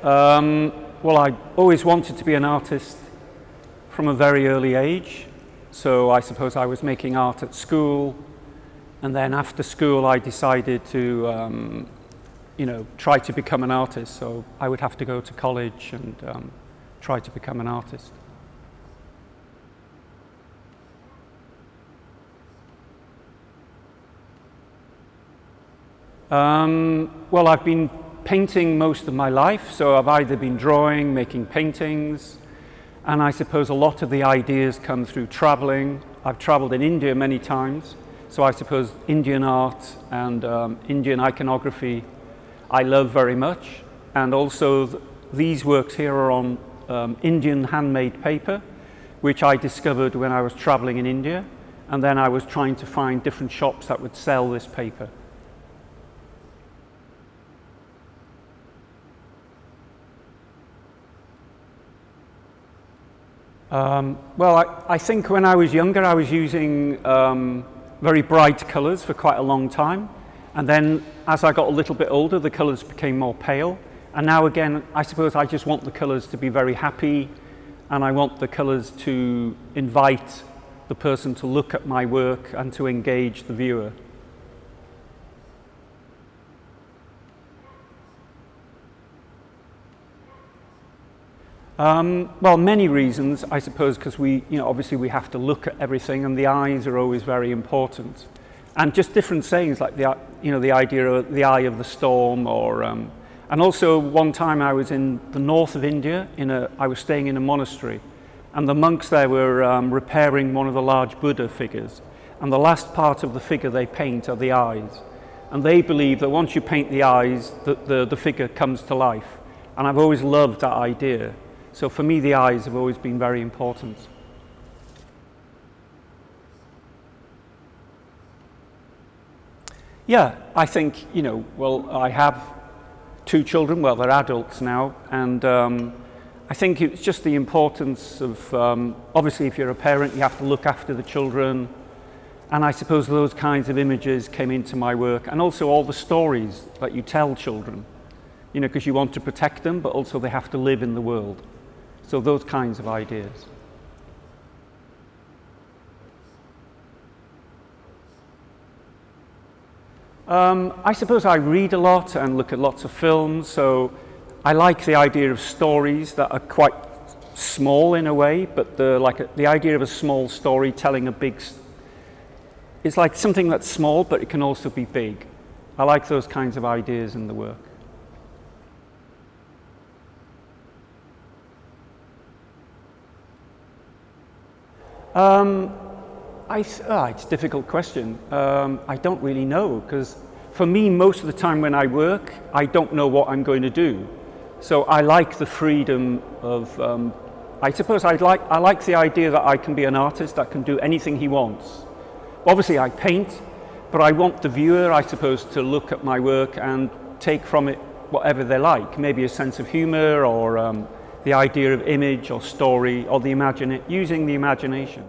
Well, I always wanted to be an artist from a very early age. So I suppose I was making art at school, and then after school I decided to, try to become an artist. So I would have to go to college and try to become an artist. Well, I've been painting most of my life, so I've either been drawing, making paintings, and I suppose a lot of the ideas come through traveling. I've traveled in India many times, so I suppose Indian art and Indian iconography I love very much. And also these works here are on Indian handmade paper, which I discovered when I was traveling in India, and then I was trying to find different shops that would sell this paper. Well, I think when I was younger I was using very bright colours for quite a long time, and then as I got a little bit older the colours became more pale, and now again I suppose I just want the colours to be very happy, and I want the colours to invite the person to look at my work and to engage the viewer. Well, many reasons, I suppose, because obviously we have to look at everything, and the eyes are always very important. And just different sayings like the idea of the eye of the storm, or and also one time I was in the north of India. I was staying in a monastery, and the monks there were repairing one of the large Buddha figures, and the last part of the figure they paint are the eyes, and they believe that once you paint the eyes, the figure comes to life. And I've always loved that idea. So for me, the eyes have always been very important. Yeah, I think, well, I have 2 children, well, they're adults now, and I think it's just the importance of, obviously if you're a parent, you have to look after the children, and I suppose those kinds of images came into my work, and also all the stories that you tell children, because you want to protect them, but also they have to live in the world. So those kinds of ideas. I suppose I read a lot and look at lots of films, so I like the idea of stories that are quite small in a way, but the idea of a small story telling a big... It's like something that's small, but it can also be big. I like those kinds of ideas in the work. It's a difficult question. I don't really know, because for me, most of the time when I work, I don't know what I'm going to do. So I like the freedom of, I suppose I like the idea that I can be an artist that can do anything he wants. Obviously I paint, but I want the viewer, I suppose, to look at my work and take from it whatever they like. Maybe a sense of humor, or the idea of image or story, or using the imagination.